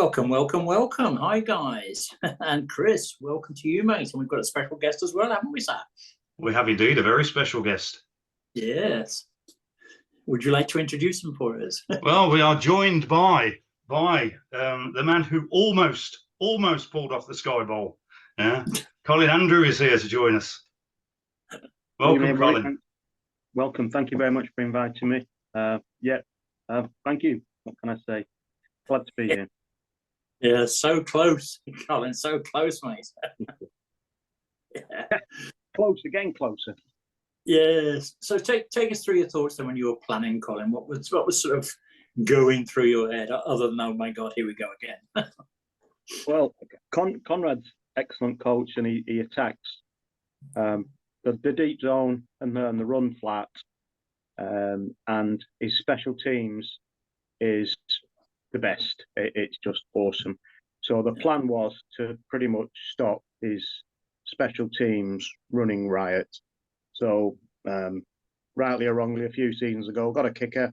Welcome, welcome, welcome. Hi, guys. And Chris, welcome to you, mate. And we've got a special guest as well, haven't we, sir? We have indeed a very special guest. Yes. Would you like to introduce him for us? Well, we are joined by the man who almost pulled off the Skybowl. Yeah, Colin Andrew is here to join us. Welcome, Colin. Welcome. Thank you very much for inviting me. Thank you. What can I say? Glad to be here. Yeah, so close, Colin. So close, mate. Yeah. Close, again closer. Yes. So take us through your thoughts then when you were planning, Colin. What was sort of going through your head other than, oh my God, here we go again? Well, Conrad's excellent coach, and he attacks the deep zone and the run flat, and his special teams is the best. It's just awesome. So the plan was to pretty much stop his special teams running riot. So rightly or wrongly, a few seasons ago, got a kicker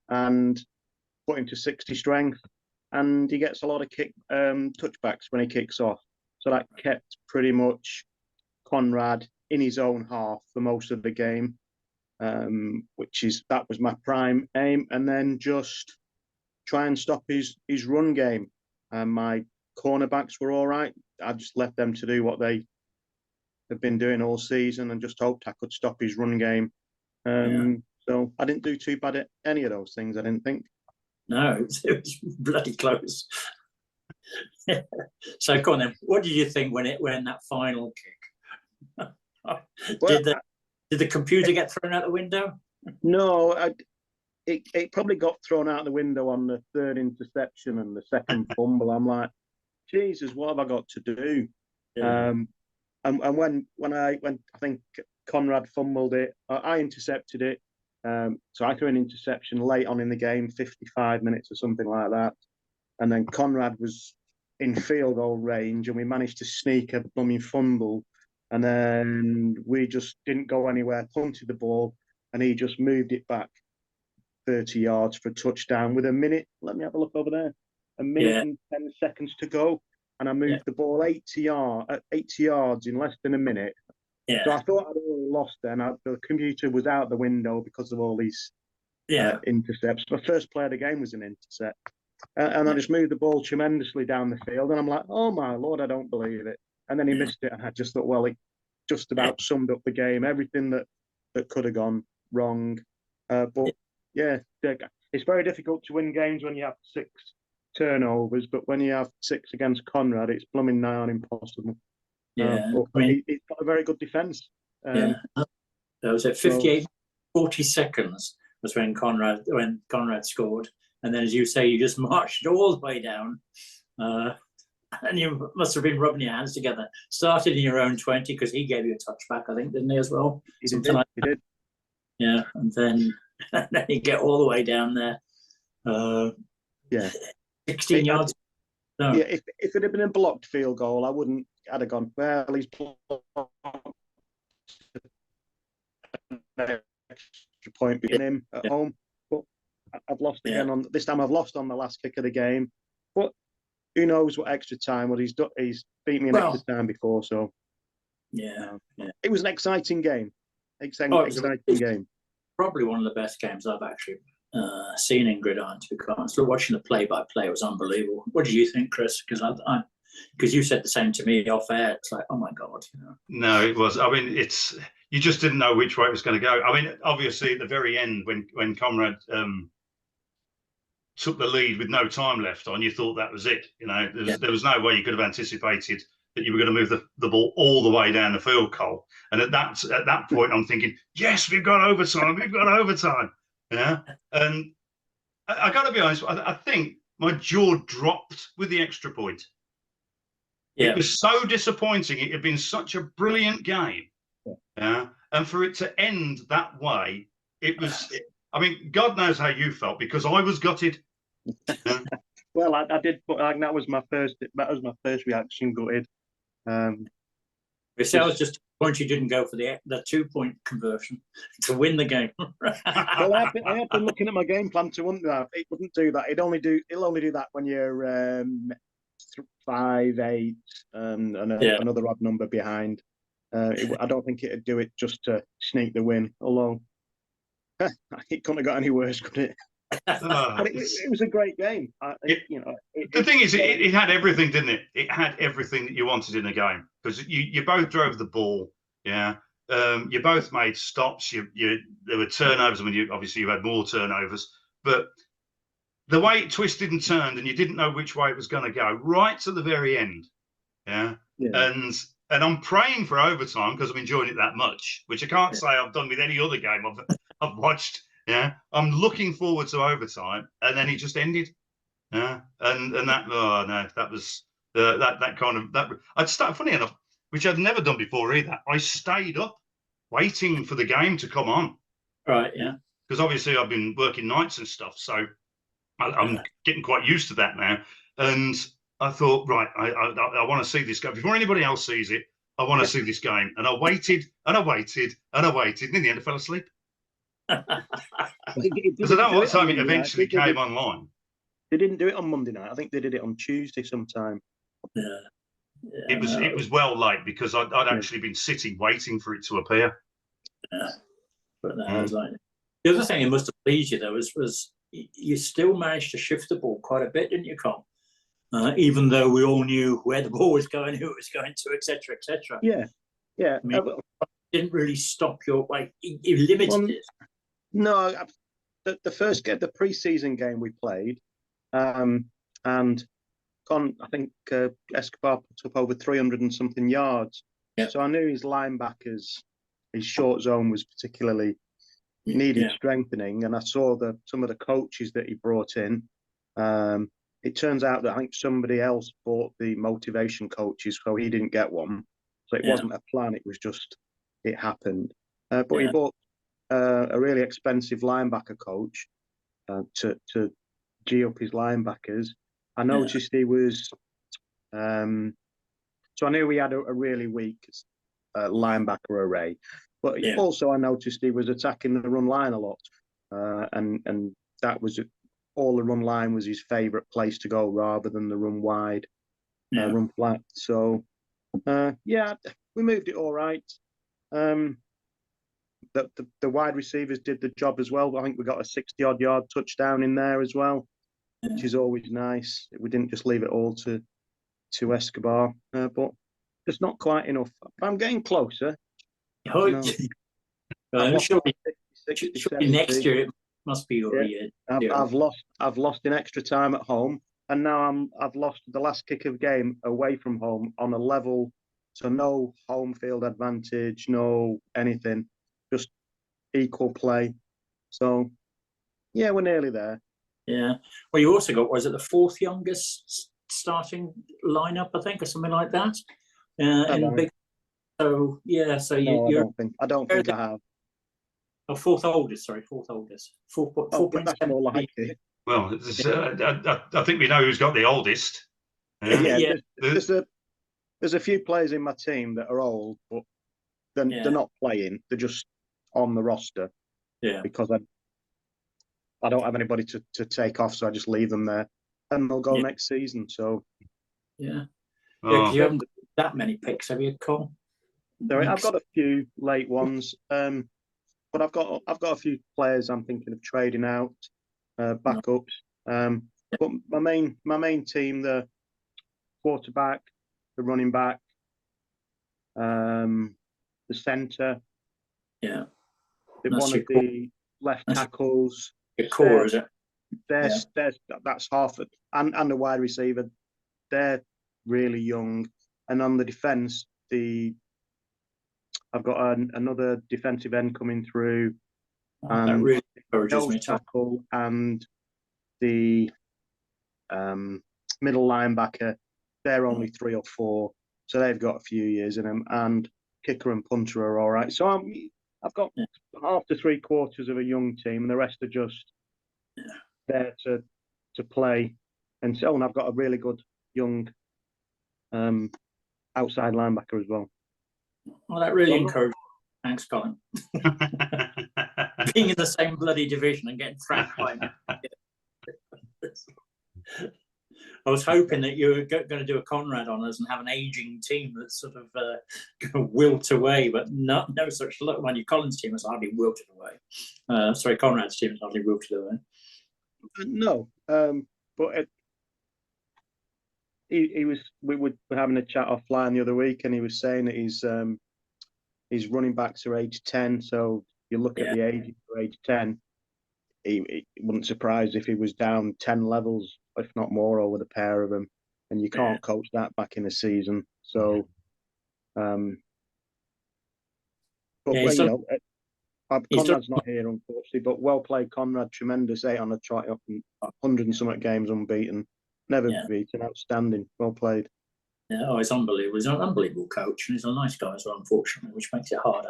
and put him to 60 strength, and he gets a lot of touchbacks when he kicks off. So that kept pretty much Conrad in his own half for most of the game, that was my prime aim, and then just try and stop his run game. My cornerbacks were all right. I just left them to do what they have been doing all season, and just hoped I could stop his run game. So I didn't do too bad at any of those things, I didn't think. No, it was bloody close. So, Colin, what did you think when that final kick? Well, did the computer get thrown out the window? No, it probably got thrown out the window on the third interception and the second fumble. I'm like, Jesus, what have I got to do? Yeah. And when I think Conrad fumbled it, I intercepted it. So I threw an interception late on in the game, 55 minutes or something like that. And then Conrad was in field goal range, and we managed to sneak a blooming fumble. And then we just didn't go anywhere, punted the ball, and he just moved it back 30 yards for a touchdown with a minute. Let me have a look over there. A minute and 10 seconds to go. And I moved the ball 80 yards in less than a minute. Yeah. So I thought I'd already lost then. The computer was out the window because of all these intercepts. My first play of the game was an intercept. And I just moved the ball tremendously down the field. And I'm like, oh my Lord, I don't believe it. And then he missed it. And I just thought, well, it just about summed up the game. Everything that could have gone wrong. But yeah, it's very difficult to win games when you have 6 turnovers. But when you have 6 against Conrad, it's blooming nigh on impossible. Yeah, he's got a very good defence. That was at 58, 40 seconds was when Conrad scored, and then, as you say, you just marched all the way down, and you must have been rubbing your hands together. Started in your own 20 because he gave you a touchback, I think, didn't he, as well? He did. Yeah, and then you get all the way down there. 16 yards. No. Yeah, if it had been a blocked field goal, I'd have gone, well, he's blocked an extra point between him at home. But I've lost again this time. I've lost on the last kick of the game. But who knows what extra time? What he's beat me in extra time before, so it was an exciting game. Exciting game. Probably one of the best games I've actually seen in Gridiron, to be honest. Watching the play-by-play was unbelievable. What did you think, Chris? Because you said the same to me off air. It's like, oh my God. No, it was. I mean, you just didn't know which way it was going to go. I mean, obviously at the very end, when Conrad took the lead with no time left on, you thought that was it. There was no way you could have anticipated that you were going to move the ball all the way down the field goal. And at that point, I'm thinking, yes, we've got overtime. We've got overtime. And I got to be honest, I think my jaw dropped with the extra point. Yeah. It was so disappointing. It had been such a brilliant game. And for it to end that way, it was, I mean, God knows how you felt, because I was gutted. Well, I did, but that was my first reaction, gutted. I was just point you didn't go for the 2-point conversion to win the game. Well, I have been looking at my game plan to wonder that it wouldn't do that. It'll only do that when you're 5, 8, and another odd number behind. I don't think it'd do it just to sneak the win. Although it couldn't have got any worse, could it? But it was a great game. The thing is, it had everything, didn't it? It had everything that you wanted in a game, because you both drove the ball, yeah. You both made stops. There were turnovers. I mean, obviously you had more turnovers, but the way it twisted and turned, and you didn't know which way it was going to go, right to the very end, yeah. And I'm praying for overtime because I'm enjoying it that much, which I can't say I've done with any other game I've watched. Yeah, I'm looking forward to overtime, and then it just ended. Yeah, and that that was that kind of that. I'd start, funny enough, which I'd never done before either. I stayed up waiting for the game to come on. Right. Yeah. Because obviously I've been working nights and stuff, so I'm getting quite used to that now. And I thought, right, I want to see this game before anybody else sees it. I want to see this game, and I waited and I waited and I waited, and in the end I fell asleep. Because I don't know what time it eventually came online. They didn't do it on Monday night. I think they did it on Tuesday sometime. Yeah. It was well late because I'd actually been sitting waiting for it to appear. Yeah. But I was like, the other thing it must have pleased you though was you still managed to shift the ball quite a bit, didn't you, Colin? Even though we all knew where the ball was going, who it was going to, etc., etc. Yeah. I mean, it didn't really stop your you limited it. No, the first game, the pre-season game we played, and I think Escobar put up over 300 and something yards. Yeah. So I knew his linebackers, his short zone was particularly needed strengthening, and I saw some of the coaches that he brought in. It turns out that I think somebody else bought the motivation coaches, so he didn't get one. So it wasn't a plan; it was just it happened. But he bought a really expensive linebacker coach to G up his linebackers. I noticed he was, so I knew we had a really weak linebacker array, but also I noticed he was attacking the run line a lot, and that was all the run line was his favourite place to go rather than the run wide, run flat. So we moved it all right. The wide receivers did the job as well. I think we got a 60-odd yard touchdown in there as well, which is always nice. We didn't just leave it all to Escobar, but it's not quite enough. I'm getting closer. Surely next year it must be your year. I've lost in extra time at home, and now I've lost the last kick of game away from home on a level, so no home field advantage, no anything. Just equal play. So, we're nearly there. Yeah. Well, you also got, was it the 4th youngest starting lineup, I think, or something like that? So, so no, I don't think I have. Oh, 4th oldest, sorry, 4th oldest. 4.7. That's more like it. Well, I think we know who's got the oldest. There's a few players in my team that are old, but they're not playing. They're just on the roster. Yeah. Because I don't have anybody to take off, so I just leave them there, and they'll go next season. So. Yeah. You haven't got that many picks, have you, Cole? I've got a few late ones, but I've got a few players I'm thinking of trading out, backups. But my main team, the quarterback, the running back, the centre. Yeah. One of the left tackles. Your core, is it? That's half it, and the wide receiver. They're really young, and on the defence, I've got another defensive end coming through, and that really encourages me. Tackle and the middle linebacker. They're only 3 or 4, so they've got a few years in them, and kicker and punter are all right. So I've got half to 3/4 of a young team, and the rest are just there to play. And so I've got a really good young outside linebacker as well. Well, that really encouraged. Thanks, Colin. Being in the same bloody division and getting thrashed by me. I was hoping that you were going to do a Conrad on us and have an aging team that's sort of going to wilt away, but no such luck. Mind you, Colin's team has hardly wilted away. Sorry, Conrad's team has hardly wilted away. No, but we were having a chat offline the other week, and he was saying that his running backs are age 10. So you look at the age for age 10, he wouldn't surprise if he was down 10 levels, if not more, over the pair of them. And you can't coach that back in a season. So, but Conrad's not here, unfortunately. But well played, Conrad. Tremendous 8 on the trot, up 100 and something games unbeaten, never beaten. Outstanding. Well played. Yeah, oh, he's unbelievable. He's an unbelievable coach, and he's a nice guy as well, unfortunately, which makes it harder.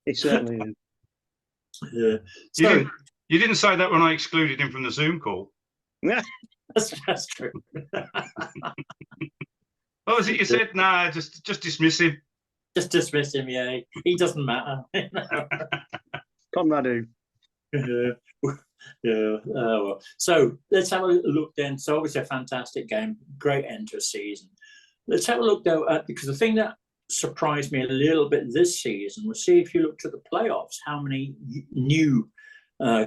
He certainly is. Yeah. So, you didn't say that when I excluded him from the Zoom call. Yeah, that's true. What was it you said? Nah, just dismiss him. Just dismiss him, yeah. He doesn't matter. Conrad who? Well. So let's have a look then. So obviously a fantastic game, great end to a season. Let's have a look though at, because the thing that surprised me a little bit this season was, see if you looked at the playoffs, how many new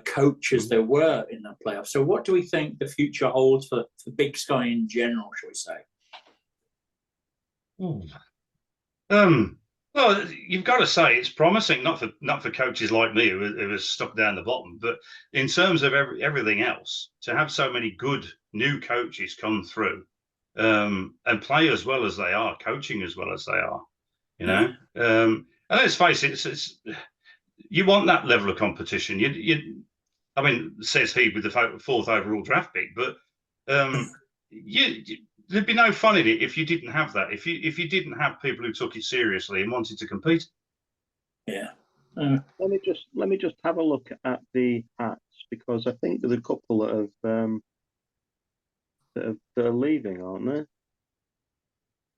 coaches there were in the playoffs. So what do we think the future holds for Big Sky in general, shall we say? Well, you've got to say it's promising, not for coaches like me who are stuck down the bottom, but in terms of everything else, to have so many good new coaches come through and play as well as they are, coaching as well as they are, you know. And let's face it, it's you want that level of competition. I mean, says he with the 4th overall draft pick, but there'd be no fun in it if you didn't have that. If you didn't have people who took it seriously and wanted to compete. Yeah. Let me just have a look at the hats, because I think there's a couple that are leaving, aren't there?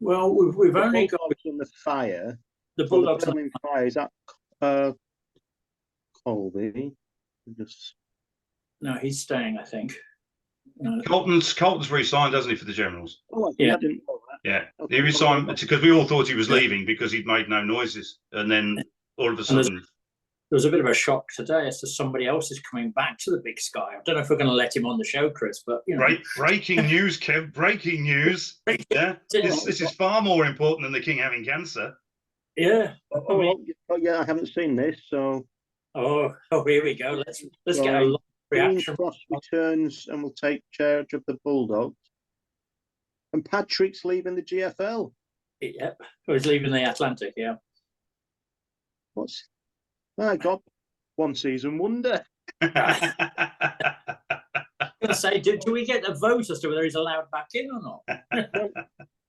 Well, we've only got in the fire. the Bulldogs in fire. Is that Colby? No, he's staying, I think. Colton's re-signed, hasn't he, for the Generals? Oh, I didn't know that. Yeah, he re-signed because we all thought he was leaving because he'd made no noises, and then all of a sudden there was a bit of a shock today as to somebody else is coming back to the Big Sky. I don't know if we're going to let him on the show, Chris, but you know. Breaking news, Kev. Breaking news. Yeah, this is far more important than the King having cancer. Yeah. Yeah, I haven't seen this, so. Oh, here we go. Let's get a lot of reaction. Cross returns and will take charge of the Bulldogs. And Patrick's leaving the GFL. Yep. He's leaving the Atlantic, yeah. My God, one season wonder. I was going to say, do we get a vote as to whether he's allowed back in or not?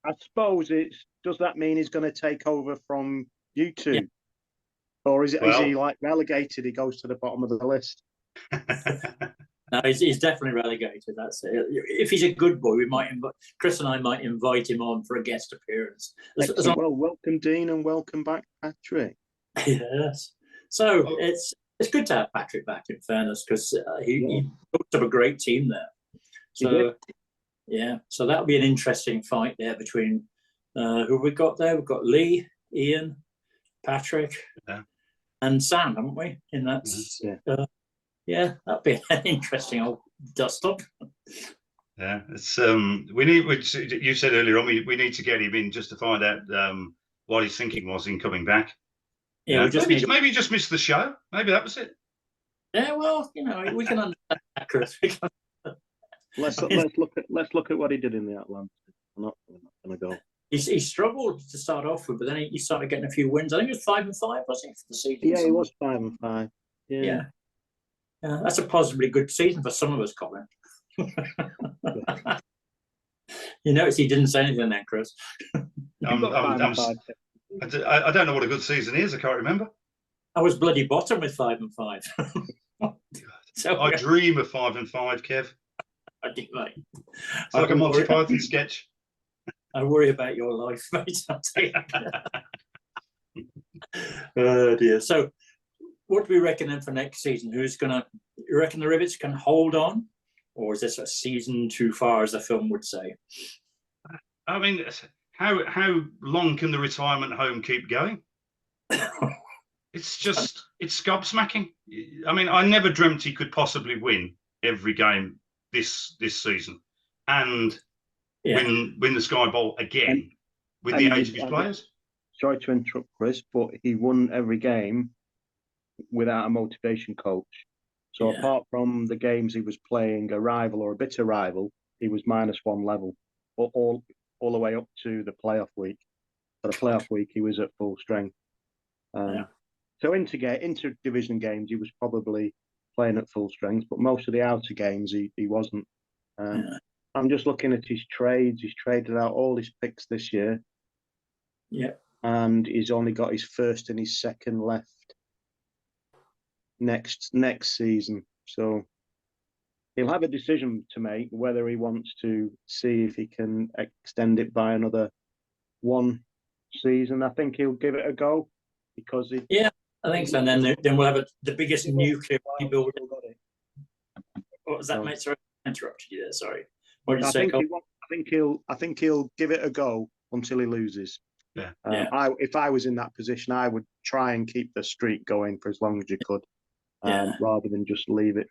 I suppose does that mean he's going to take over from you two? Yeah. Or is he like relegated? He goes to the bottom of the list. No, he's definitely relegated. That's it. If he's a good boy, Chris and I might invite him on for a guest appearance. Well, welcome, Dean, and welcome back, Patrick. Yes. So it's good to have Patrick back, in fairness, because he built up a great team there. So so that'll be an interesting fight there between who we got there. We've got Lee, Ian, Patrick, and Sam, haven't we? In that, that'll be an interesting old dust up. Yeah, it's you said earlier on we need to get him in just to find out what his thinking was in coming back. Yeah, maybe just missed the show. Maybe that was it. Yeah, well, we can understand that, Chris. Let's look at what he did in the Atlantic. I'm not going to go. He struggled to start off with, but then he started getting a few wins. I think it was 5-5, was he, for the season? Yeah, he was 5-5. Yeah. That's a possibly good season for some of us, Colin. You notice he didn't say anything then, Chris. I don't know what a good season is. I can't remember. I was bloody bottom with 5-5. So I dream of 5-5, Kev. I do, mate. It's like a Monty Python sketch. I worry about your life, mate. I'll tell you. Oh dear. So, what do we reckon then for next season? Who's gonna? You reckon the Rivets can hold on, or is this a season too far, as the film would say? I mean, how long can the retirement home keep going? It's gobsmacking. I mean, I never dreamt he could possibly win every game this season, and win the Skybowl again with the age of his players. Sorry to interrupt, Chris, but he won every game without a motivation coach. So apart from the games he was playing a rival or a bitter rival, he was -1 level, all the way up to the playoff week. For the playoff week, he was at full strength. So inter-division games, he was probably playing at full strength, but most of the outer games, he wasn't. I'm just looking at his trades. He's traded out all his picks this year. Yeah. And he's only got his first and his second left next season. So he'll have a decision to make whether he wants to see if he can extend it by another 1 season. I think he'll give it a go because I think so. And then we'll have the biggest nuclear rebuild. What was that, mate? Sorry, I interrupted you there. Sorry. What did you say, Colin? I think he'll give it a go until he loses. Yeah. If I was in that position, I would try and keep the streak going for as long as you could, rather than just leave it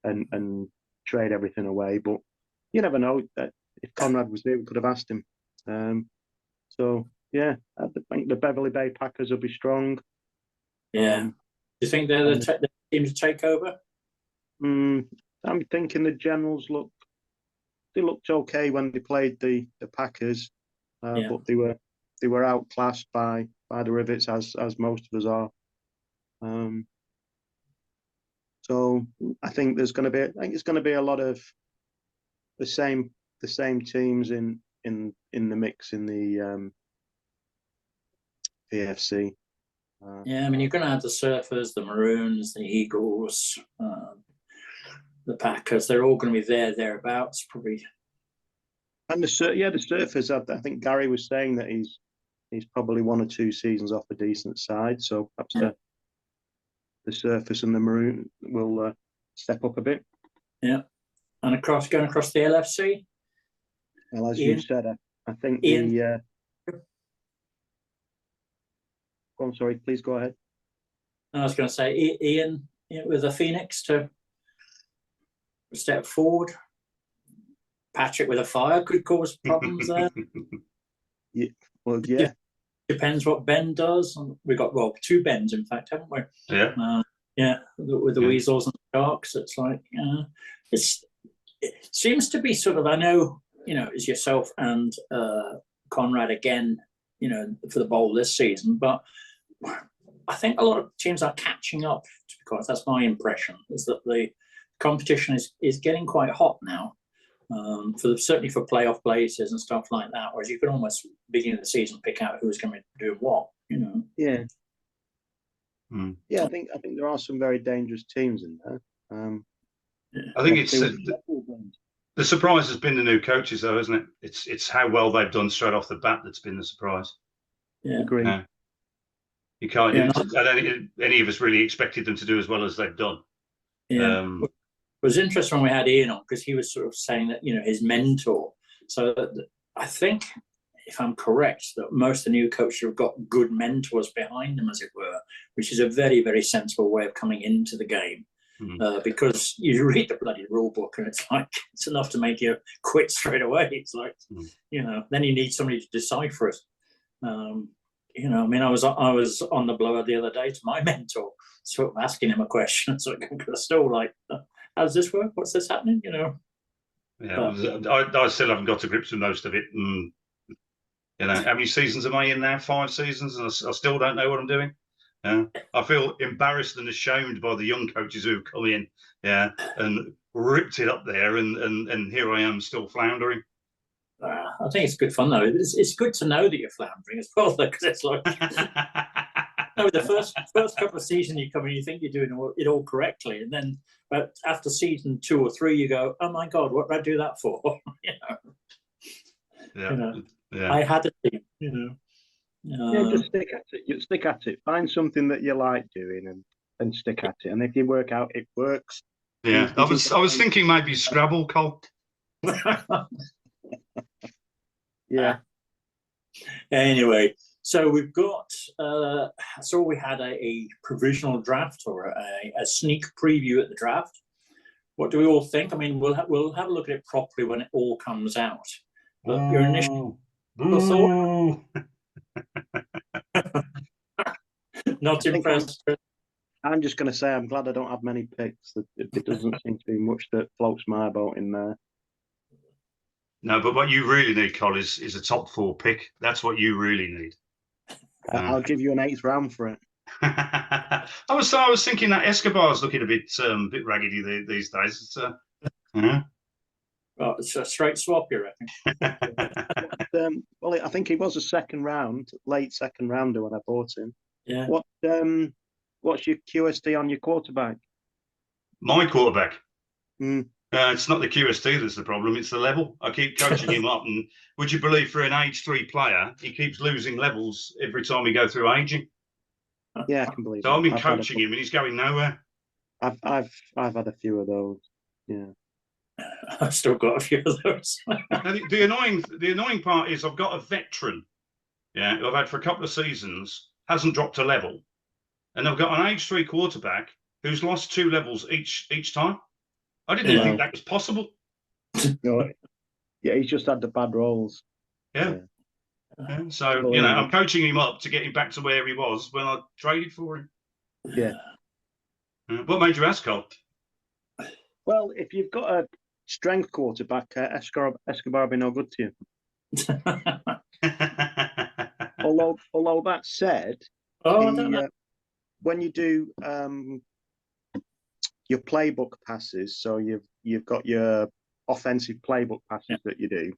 and trade everything away. But you never know. That if Conrad was there, we could have asked him. So I think the Beverly Bay Packers will be strong. Yeah. Do you think they're the team to take over? I'm thinking the Generals looked okay when they played the Packers, but they were outclassed by the Rivets as most of us are. So I think it's going to be a lot of the same teams in the mix in the VFC. I mean, you're going to have the Surfers, the Maroons, the Eagles, the Packers. They're all going to be thereabouts, probably. And the Surfers. I think Gary was saying that he's probably 1 or 2 seasons off a decent side. So perhaps the Surfers and the Maroon will step up a bit. Yeah, and going across the LFC. Well, as you said, I think Ian. I'm sorry, please go ahead. I was going to say, Ian with the Phoenix to step forward. Patrick with a fire could cause problems there. Depends what Ben does. We've got 2 Bens, in fact, haven't we? With the Weasels and the Sharks. It's like it seems to be sort of. I know it's yourself and Conrad again. For the bowl this season, but I think a lot of teams are catching up. Because that's my impression, is that the competition is getting quite hot now. Certainly for playoff places and stuff like that. Whereas you can almost beginning of the season pick out who's going to do what. Yeah. I think there are some very dangerous teams in there. I think it's the surprise has been the new coaches, though, isn't it? It's how well they've done straight off the bat that's been the surprise. Yeah, agree. You can't. I don't think any of us really expected them to do as well as they've done. Yeah. It was interesting when we had Ian on, because he was sort of saying that his mentor. So I think, if I'm correct, that most of the new coaches have got good mentors behind them, as it were, which is a very, very sensible way of coming into the game. Because you read the bloody rule book and it's like it's enough to make you quit straight away. It's like then you need somebody to decipher it. I mean, I was on the blower the other day to my mentor, sort of asking him a question. So I'm still like, how does this work? What's this happening? I still haven't got to grips with most of it. And how many seasons am I in now? 5 seasons, and I still don't know what I'm doing. I feel embarrassed and ashamed by the young coaches who've come in, and ripped it up there, and here I am still floundering. I think it's good fun though. It's good to know that you're floundering as well, because it's like the first couple of seasons you come in, you think you're doing it all correctly, and then but after season 2 or 3, you go, oh my God, what did I do that for? I had a team, Yeah, just stick at it. You stick at it. Find something that you like doing and stick at it. And if you work out, it works. Yeah, I was thinking maybe Scrabble, Col. Yeah. Anyway, so we've got, so we had a provisional draft or a sneak preview at the draft. What do we all think? I mean, we'll have a look at it properly when it all comes out. But your initial thought? Not impressed. I'm just going to say I'm glad I don't have many picks. There doesn't seem to be much that floats my boat in there. No, but what you really need, Col, is a top 4 pick. That's what you really need. I'll give you an 8th round for it. I was thinking that Escobar's looking a bit raggedy these days. Well, it's a straight swap, you reckon? Well, I think he was a late second rounder when I bought him. Yeah. What's your QSD on your quarterback? My quarterback. It's not the QSD that's the problem, it's the level. I keep coaching him up, and would you believe for an age 3 player, he keeps losing levels every time he goes through aging. Yeah, I can believe so that. I've been coaching him and he's going nowhere. I've had a few of those. Yeah. I've still got a few of those. the annoying part is I've got a veteran, who I've had for a couple of seasons, hasn't dropped a level. And I've got an age 3 quarterback who's lost 2 levels each time. I didn't even think that was possible. No, yeah, he's just had the bad rolls. Yeah. So, I'm coaching him up to get him back to where he was when I traded for him. Yeah. What made you ask, Col? Well, if you've got a strength quarterback, Escobar will be no good to you. although that said, when you do your playbook passes, so you've got your offensive playbook passes that you do,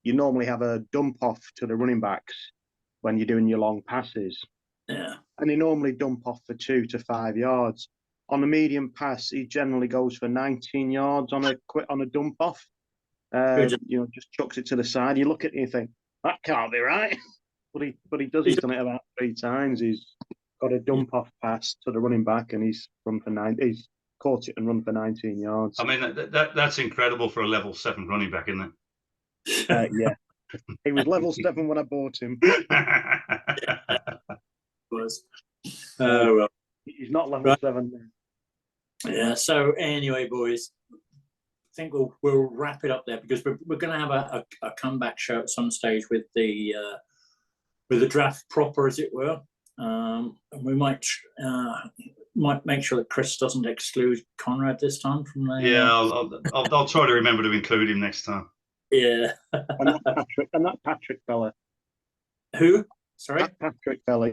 you normally have a dump off to the running backs when you're doing your long passes. Yeah. And they normally dump off for 2 to 5 yards. On a medium pass, he generally goes for 19 yards on a dump off. Just chucks it to the side. You look at it and you think, that can't be right. But he does. He's done it about 3 times. He's got a dump off pass to the running back, and he's He's caught it and run for 19 yards. I mean, that's incredible for a level 7 running back, isn't it? Yeah, he was level 7 when I bought him. Well, he's not level 7 now. Yeah. So anyway, boys, I think we'll wrap it up there, because we're going to have a comeback show at some stage with the draft proper, as it were. And we might make sure that Chris doesn't exclude Conrad this time from the. Yeah, I'll try to remember to include him next time. Yeah. and that Patrick fella. Who? Sorry? That Patrick fella,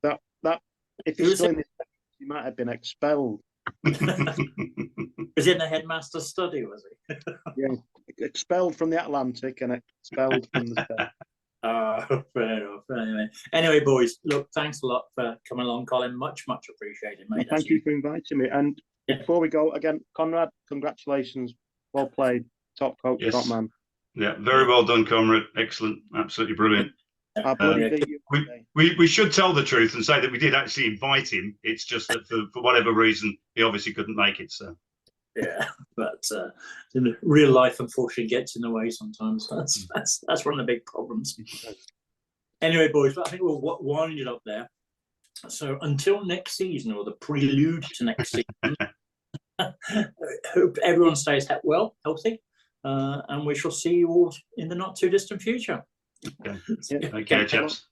that if he's still in this, he might have been expelled. Was in the headmaster's study, was he? Yeah, expelled from the Atlantic and expelled from the States. Oh, fair enough. Anyway, boys, look, thanks a lot for coming along, Colin. Much appreciated, mate. Thank you for inviting me. And before we go, again, Conrad, congratulations. Well played. Top coach, yes. top man. Yeah, very well done, Conrad. Excellent. Absolutely brilliant. We should tell the truth and say that we did actually invite him. It's just that for whatever reason, he obviously couldn't make it. So. Yeah, but real life unfortunately gets in the way sometimes. That's one of the big problems. Anyway, boys, I think we'll wind it up there. So until next season, or the prelude to next season, hope everyone stays well, healthy, and we shall see you all in the not too distant future. Okay, chaps.